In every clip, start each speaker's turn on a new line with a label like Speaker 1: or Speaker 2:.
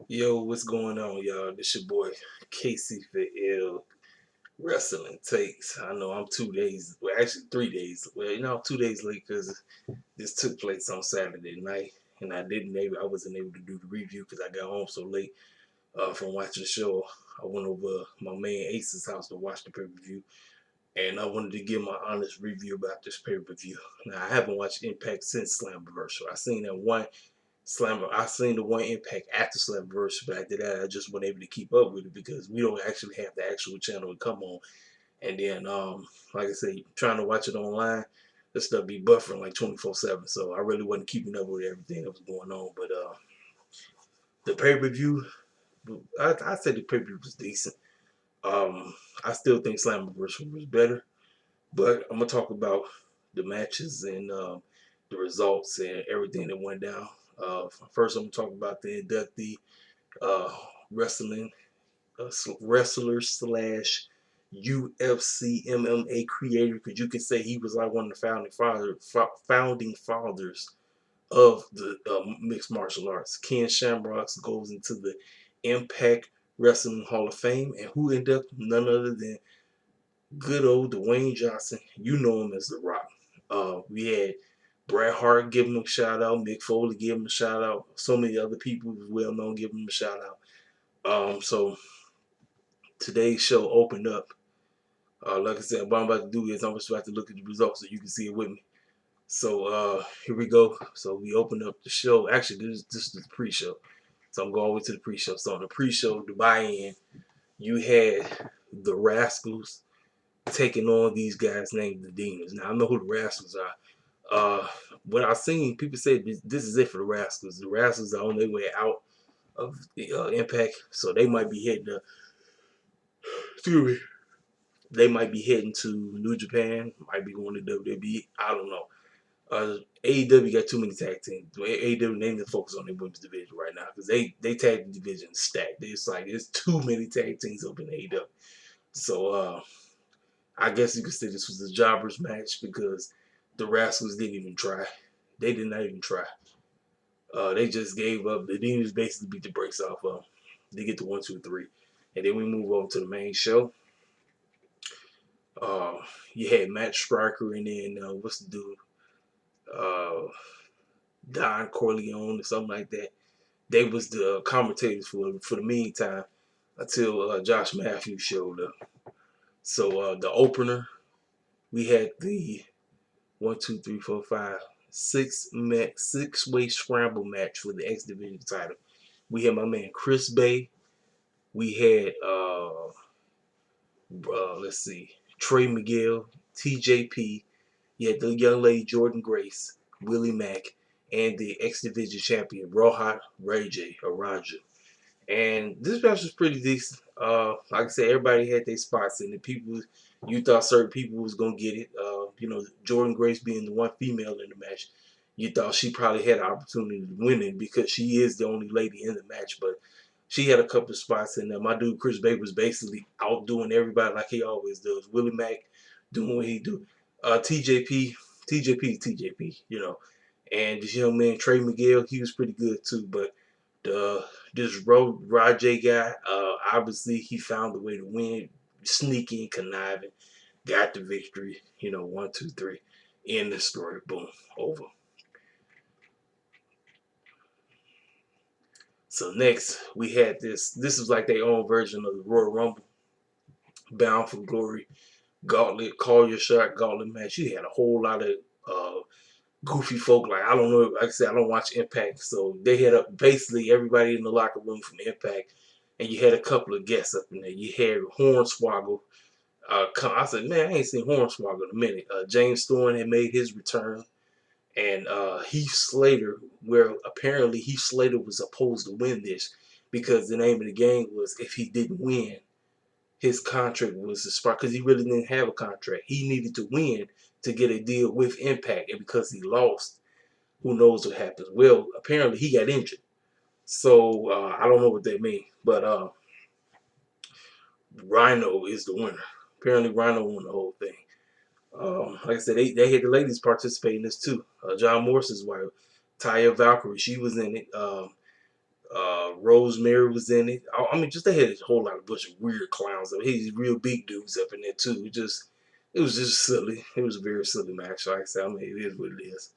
Speaker 1: Yo, what's going on, y'all? This your boy Casey for L Wrestling Takes. I know I'm 2 days, well, actually 3 days. Well, 2 days late because this took place on Saturday night, and I wasn't able to do the review because I got home so late from watching the show. I went over my man Ace's house to watch the pay-per-view, and I wanted to give my honest review about this pay-per-view. Now, I haven't watched Impact since Slammiversary. I seen that one Slammer. I seen the one Impact after Slammiversary, but after that, I just wasn't able to keep up with it because we don't actually have the actual channel to come on. And then, like I say, trying to watch it online, this stuff be buffering like 24/7. So I really wasn't keeping up with everything that was going on. But the pay per view, I said the pay per view was decent. I still think Slammiversary was better, but I'm gonna talk about the matches and the results and everything that went down. First, I'm gonna talk about the inductee uh, wrestling wrestler slash UFC MMA creator, because you can say he was like one of the founding fathers of the mixed martial arts. Ken Shamrock goes into the Impact Wrestling Hall of Fame, and who inducted none other than good old Dwayne Johnson. You know him as The Rock. We had Bret Hart give him a shout out, Mick Foley give him a shout out, so many other people who's well known give him a shout out. So today's show opened up. Like I said, what I'm about to do is I'm just about to look at the results so you can see it with me. So here we go. So we open up the show. Actually, this is the pre-show. So I'm going all the way to the pre-show. So on the pre-show, the buy-in, you had the Rascals taking on these guys named the Demons. Now I know who the Rascals are. What I've seen, people say this is it for the Rascals. The Rascals are on their way out of the Impact, so they might be heading to, excuse me, they might be heading to New Japan, might be going to WWE. I don't know. AEW got too many tag teams. AEW, they need to focus on their women's division right now because they tag division stacked. It's like there's too many tag teams up in AEW. So I guess you could say this was a jobbers match because the Rascals didn't even try. They did not even try. They just gave up. The Demons basically beat the brakes off of them. They get to 1, 2, 3, and then we move on to the main show. Uh, you had Matt Striker and then what's the dude? Uh, Don Corleone or something like that. They was the commentators for the meantime until Josh Matthews showed up. So the opener, we had the 1, 2, 3, 4, 5, six-way scramble match for the X Division title. We had my man Chris Bay. We had let's see, Trey Miguel, TJP. You had the young lady Jordan Grace, Willie Mack, and the X Division champion Rohat Rajay or Raja. And this match was pretty decent. Like I said, everybody had their spots, and the people you thought certain people was gonna get it. Jordan Grace being the one female in the match, you thought she probably had an opportunity to win it because she is the only lady in the match. But she had a couple of spots, and my dude Chris Bay was basically outdoing everybody like he always does. Willie Mack doing what he do. TJP, TJP, and this young man Trey Miguel, he was pretty good too. But the this Rajay guy, obviously he found a way to win, sneaky, conniving, got the victory. 1, 2, 3, end the story. Boom, over. So next we had this. This was like their own version of the Royal Rumble, Bound for Glory, Gauntlet, Call Your Shot, Gauntlet Match. You had a whole lot of goofy folk. Like I don't know. Like I said, I don't watch Impact, so they had basically everybody in the locker room from Impact, and you had a couple of guests up in there. You had Hornswoggle. I said, man, I ain't seen Hornswoggle in a minute. James Storm had made his return, and Heath Slater, where apparently Heath Slater was supposed to win this because the name of the game was if he didn't win, his contract was expired because he really didn't have a contract. He needed to win to get a deal with Impact, and because he lost, who knows what happens? Well, apparently he got injured, so I don't know what that means. But Rhino is the winner. Apparently, Rhino won the whole thing. Like I said, they had the ladies participate in this too. John Morris's wife, Taya Valkyrie, she was in it. Rosemary was in it. I mean, just they had a whole lot of bunch of weird clowns. I mean, these real big dudes up in there too. It was just silly. It was a very silly match. Like I said, I mean, it is what it is.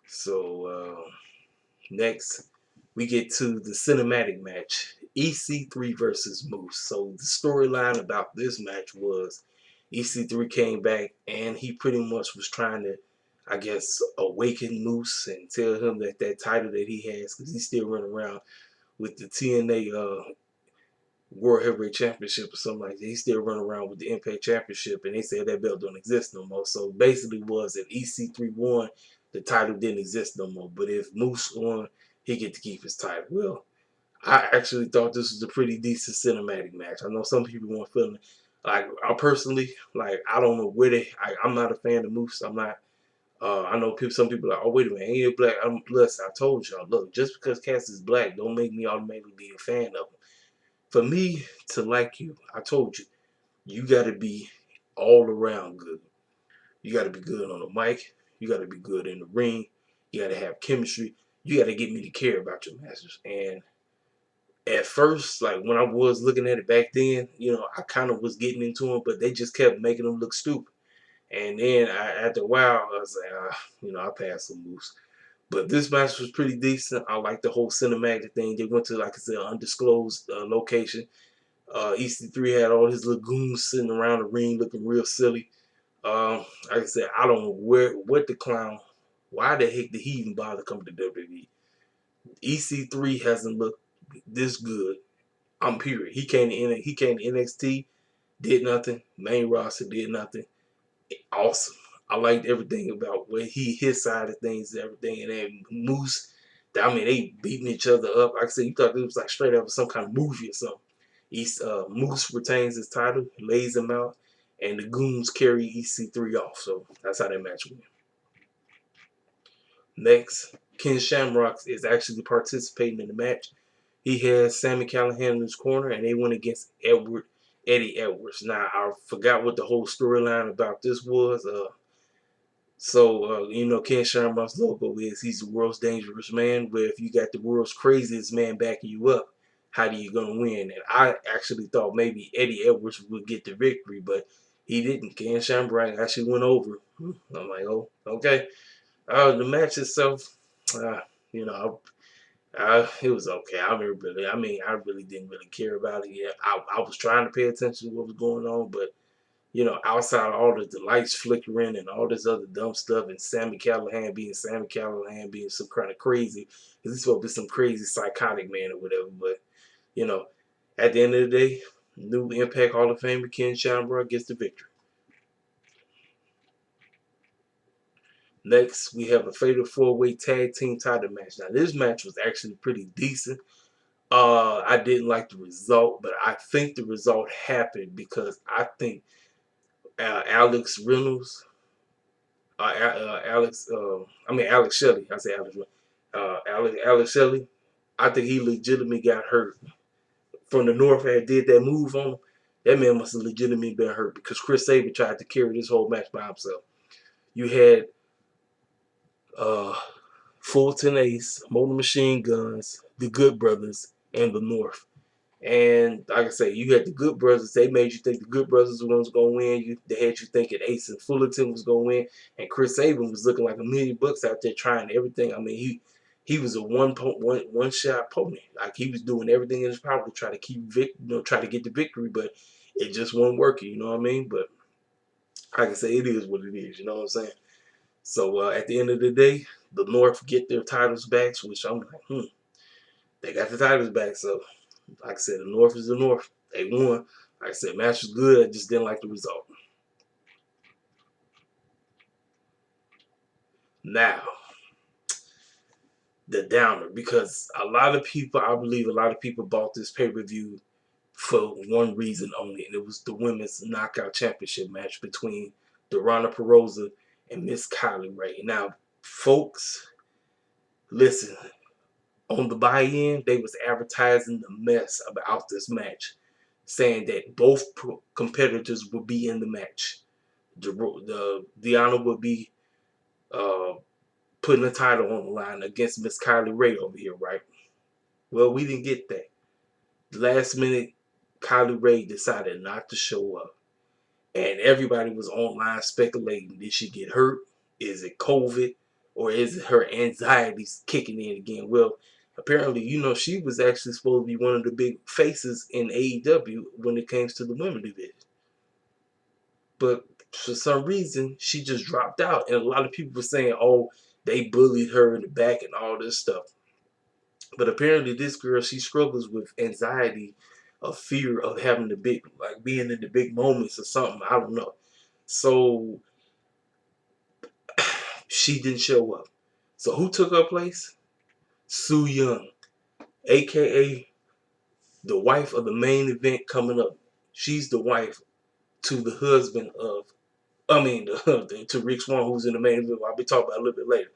Speaker 1: So next, we get to the cinematic match, EC3 versus Moose. So the storyline about this match was EC3 came back and he pretty much was trying to, I guess, awaken Moose and tell him that that title that he has, because he's still running around with the TNA World Heavyweight Championship or something like that. He's still running around with the Impact Championship, and they said that belt don't exist no more. So basically, was if EC3 won, the title didn't exist no more. But if Moose won, he get to keep his title. Well, I actually thought this was a pretty decent cinematic match. I know some people weren't feeling like I personally like. I don't know where they. I'm not a fan of Moose. I'm not. I know people. Some people are like, oh wait a minute, ain't you black? I'm plus. I told y'all, look, just because Cass is black, don't make me automatically be a fan of him. For me to like you, I told you, you got to be all around good. You got to be good on the mic. You got to be good in the ring. You got to have chemistry. You got to get me to care about your masters. And at first, like when I was looking at it back then, you know, I kind of was getting into them, but they just kept making them look stupid. And then after a while, I was like, you know, I passed some moves. But this match was pretty decent. I like the whole cinematic thing. They went to, like I said, an undisclosed location. EC3 had all his lagoons sitting around the ring looking real silly. Like I said, I don't know what the clown, why the heck did he even bother coming to WWE? EC3 hasn't looked this good. I'm period. He came to NXT, did nothing. Main roster did nothing. Awesome. I liked everything about where his side of things, everything, and then Moose. I mean, they beating each other up. Like I said, you thought it was like straight up some kind of movie or something. Moose retains his title, lays him out, and the Goons carry EC3 off. So that's how that match went. Next, Ken Shamrock is actually participating in the match. He has Sammy Callahan in his corner, and they went against Eddie Edwards. Now, I forgot what the whole storyline about this was. You know, Ken Shamrock's logo is he's the world's dangerous man, where if you got the world's craziest man backing you up, how do you going to win? And I actually thought maybe Eddie Edwards would get the victory, but he didn't. Ken Shamrock actually went over. I'm like, oh, okay. The match itself, you know, it was okay. I really didn't really care about it. Yeah, I was trying to pay attention to what was going on, but you know, outside of all the lights flickering and all this other dumb stuff, and Sammy Callahan being some kind of crazy, because he's supposed to be some crazy psychotic man or whatever. But you know, at the end of the day, new Impact Hall of Famer Ken Shamrock gets the victory. Next, we have a fatal four-way tag team title match. Now, this match was actually pretty decent. I didn't like the result, but I think the result happened because I think Alex Reynolds, Alex Shelley. I say Alex. Alex Shelley. I think he legitimately got hurt from the North. Had did that move on him. That man must have legitimately been hurt because Chris Sabin tried to carry this whole match by himself. You had uh, Fulton Ace, Motor Machine Guns, the Good Brothers, and the North. And like I say, you had the Good Brothers. They made you think the Good Brothers were going to win. They had you thinking Ace and Fullerton was going to win. And Chris Sabin was looking like $1,000,000 out there trying everything. I mean, he was a one shot pony. Like he was doing everything in his power to try to try to get the victory, but it just wasn't working. You know what I mean? But like I say, it is what it is. You know what I'm saying? So at the end of the day, the North get their titles back, which I'm like, they got the titles back. So like I said, the North is the North. They won. Like I said, match was good. I just didn't like the result. Now, the downer, because I believe a lot of people bought this pay-per-view for one reason only, and it was the women's knockout championship match between Deonna Purrazzo and Miss Kylie Ray. Now, folks, listen, on the buy-in, they was advertising the mess about this match, saying that both competitors would be in the match. The Deonna would be uh, putting the title on the line against Miss Kylie Ray over here, right? Well, we didn't get that. Last minute, Kylie Ray decided not to show up. And everybody was online speculating, did she get hurt? Is it COVID? Or is it her anxiety kicking in again? Well, apparently, she was actually supposed to be one of the big faces in AEW when it comes to the women division. But for some reason, she just dropped out. And a lot of people were saying, oh, they bullied her in the back and all this stuff. But apparently this girl, she struggles with anxiety, a fear of having the big, like being in the big moments or something. I don't know. So she didn't show up. So who took her place? Su Yung, aka the wife of the main event coming up. She's the wife to the husband of, to Rick Swan, who's in the main event. I'll be talking about a little bit later.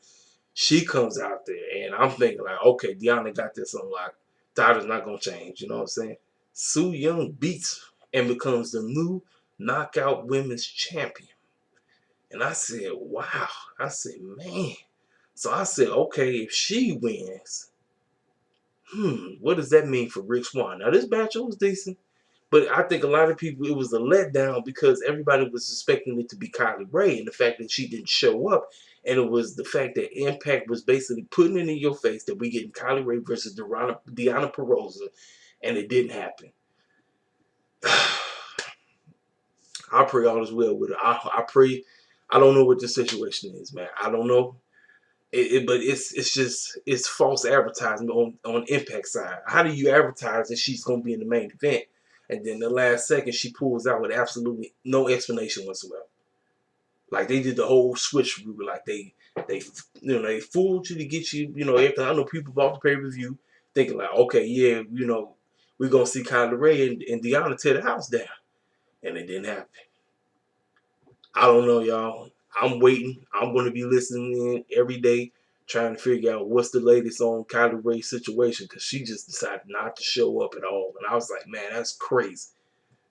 Speaker 1: She comes out there, and I'm thinking like, okay, Deanna got this on lock. Title's not gonna change. You know what I'm saying? Su Yung beats and becomes the new Knockout Women's Champion. And I said, wow. I said, man. So I said, okay, if she wins, what does that mean for Rick Swan? Now this match was decent, but I think a lot of people, it was a letdown because everybody was expecting it to be Kylie Ray, and the fact that she didn't show up, and it was the fact that Impact was basically putting it in your face that we getting Kylie Ray versus Deanna Perosa, and it didn't happen. I pray all is well with her. I pray. I don't know what the situation is, man. I don't know. But it's false advertising on Impact side. How do you advertise that she's going to be in the main event, and then the last second she pulls out with absolutely no explanation whatsoever? Like they did the whole switch rule. Like they fooled you to get you. Everything. I know people bought the pay-per-view thinking like, okay, yeah, we're gonna see Kylie Ray and Deanna tear the house down, and it didn't happen. I don't know, y'all. I'm waiting. I'm going to be listening in every day, trying to figure out what's the latest on Kylie Ray's situation, because she just decided not to show up at all. And I was like, man, that's crazy.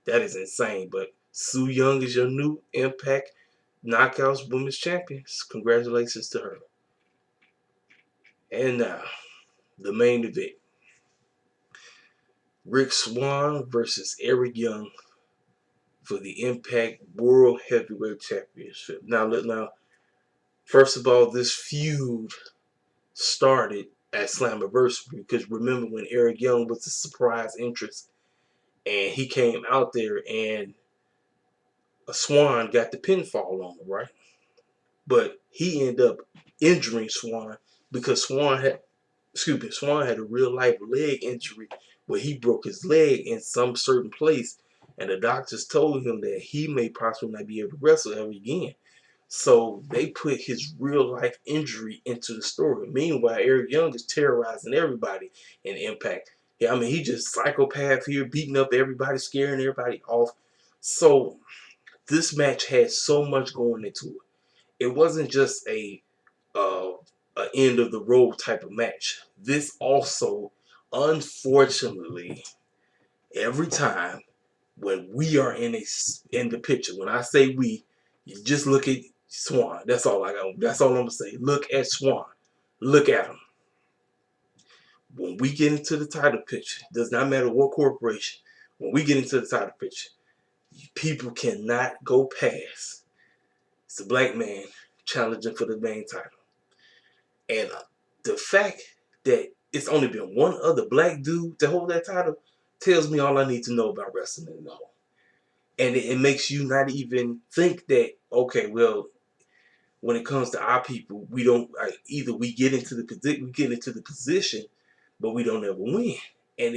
Speaker 1: That is insane. But Su Yung is your new Impact Knockouts Women's Champion. Congratulations to her. And now, the main event. Rick Swan versus Eric Young for the Impact World Heavyweight Championship. Now, first of all, this feud started at Slammiversary, because remember when Eric Young was the surprise entrance and he came out there and a Swan got the pinfall on him, right? But he ended up injuring Swan because Swan had a real life leg injury where he broke his leg in some certain place, and the doctors told him that he may possibly not be able to wrestle ever again. So they put his real life injury into the story. Meanwhile, Eric Young is terrorizing everybody in Impact. Yeah, he just psychopath here, beating up everybody, scaring everybody off. So this match had so much going into it. It wasn't just a end of the road type of match. This also, unfortunately, every time when we are in the picture, when I say we, you just look at Swan. That's all I got. That's all I'm gonna say. Look at Swan. Look at him. When we get into the title picture, does not matter what corporation. When we get into the title picture, people cannot go past. It's a black man challenging for the main title, and the fact that it's only been one other black dude to hold that title tells me all I need to know about wrestling in the whole. And it makes you not even think that, okay, well, when it comes to our people, we don't either we get into the position, but we don't ever win. And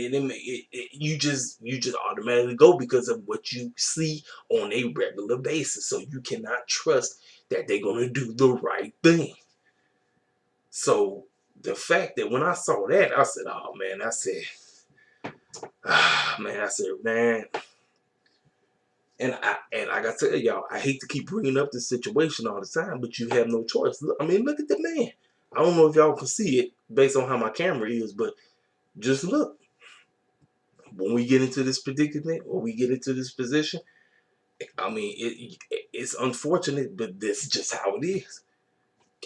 Speaker 1: you just automatically go because of what you see on a regular basis. So you cannot trust that they're gonna do the right thing. So the fact that when I saw that, I said, oh man, man. And I got to tell y'all, I hate to keep bringing up this situation all the time, but you have no choice. Look at the man. I don't know if y'all can see it based on how my camera is, but just look. When we get into this predicament or we get into this position, it's unfortunate, but this is just how it is.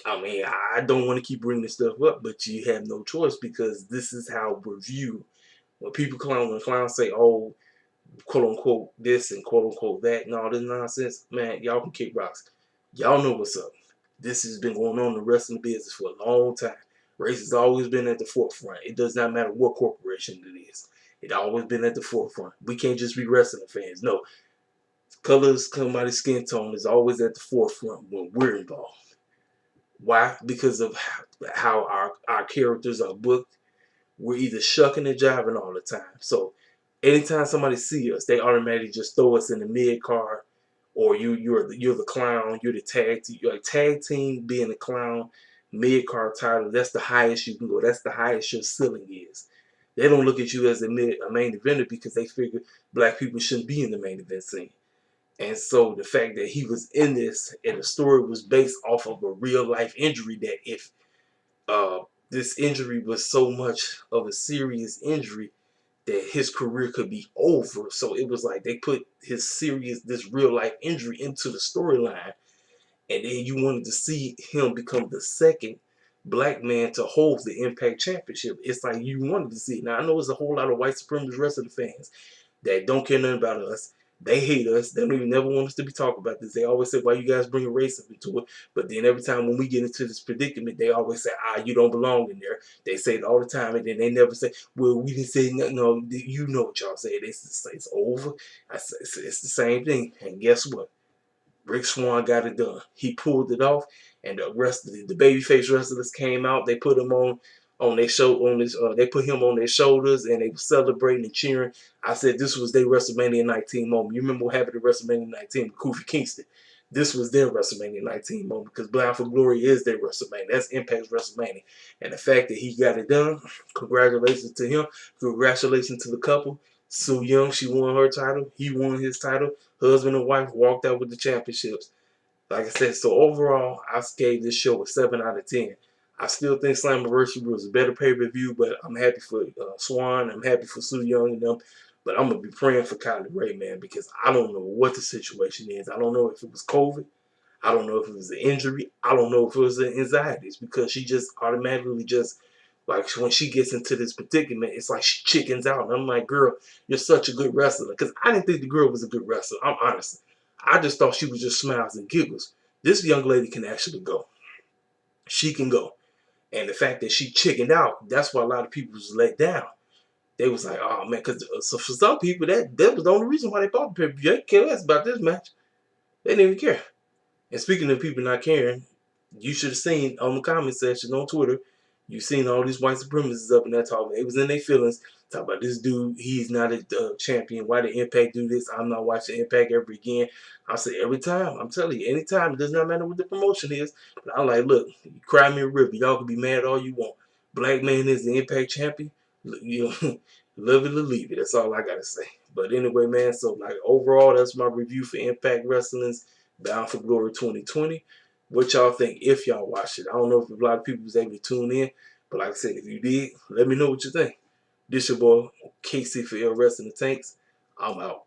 Speaker 1: I mean, I don't want to keep bringing this stuff up, but you have no choice because this is how we're viewed. When people clown, when clowns say, "Oh, quote unquote this and quote unquote that," and all this nonsense, man, y'all can kick rocks. Y'all know what's up. This has been going on in the wrestling business for a long time. Race has always been at the forefront. It does not matter what corporation it is. It always been at the forefront. We can't just be wrestling fans. No, colors, somebody's skin tone is always at the forefront when we're involved. Why? Because of how our characters are booked. We're either shucking and jiving all the time. So anytime somebody see us, they automatically just throw us in the mid card, or you're the clown, you're the tag team, you're like tag team being a clown, mid card title. That's the highest you can go. That's the highest your ceiling is. They don't look at you as a main eventer because they figure black people shouldn't be in the main event scene. And so the fact that he was in this and the story was based off of a real life injury, that if uh, this injury was so much of a serious injury that his career could be over. So it was like they put this real life injury into the storyline. And then you wanted to see him become the second black man to hold the Impact Championship. It's like you wanted to see it. Now, I know there's a whole lot of white supremacist wrestling fans that don't care nothing about us. They hate us. They don't even never want us to be talking about this. They always say, "Why you guys bring racism into it?" But then every time when we get into this predicament, they always say, "Ah, you don't belong in there." They say it all the time, and then they never say, "Well, we didn't say nothing." No, you know what y'all say. They say it's over. It's the same thing. And guess what? Rick Swan got it done. He pulled it off, and the rest of the babyface wrestlers came out. They put him on their show on this. They put him on their shoulders, and they were celebrating and cheering. I said this was their WrestleMania 19 moment. You remember what happened at WrestleMania 19 with Kofi Kingston? This was their WrestleMania 19 moment because Bound for Glory is their WrestleMania. That's Impact's WrestleMania, and the fact that he got it done, congratulations to him. Congratulations to the couple. Su Young, she won her title. He won his title. Husband and wife walked out with the championships. Like I said, so overall, I gave this show a 7 out of 10. I still think Slammiversary was a better pay-per-view, but I'm happy for Swan. I'm happy for Su Young and them. But I'm going to be praying for Kylie Ray, man, because I don't know what the situation is. I don't know if it was COVID. I don't know if it was an injury. I don't know if it was the anxieties, because she just automatically just, like, when she gets into this predicament, it's like she chickens out. And I'm like, girl, you're such a good wrestler. Because I didn't think the girl was a good wrestler. I'm honest. I just thought she was just smiles and giggles. This young lady can actually go. She can go. And the fact that she chickened out, that's why a lot of people was let down. They was like, oh, man, because so for some people, that was the only reason why they bought the pay-per-view. They didn't care less about this match. They didn't even care. And speaking of people not caring, you should have seen on the comment section on Twitter, you seen all these white supremacists up in that talk. They was in their feelings, talking about this dude, he's not a champion. Why did Impact do this? I'm not watching Impact ever again. I say every time, I'm telling you, anytime, it does not matter what the promotion is. But I'm like, look, you cry me a river. Y'all can be mad all you want. Black man is the Impact champion. You know, love it or leave it. That's all I gotta say. But anyway, man, so like overall, that's my review for Impact Wrestling's Bound for Glory 2020. What y'all think if y'all watched it? I don't know if a lot of people was able to tune in, but like I said, if you did, let me know what you think. This your boy, KC for L Wrestling the Tanks. I'm out.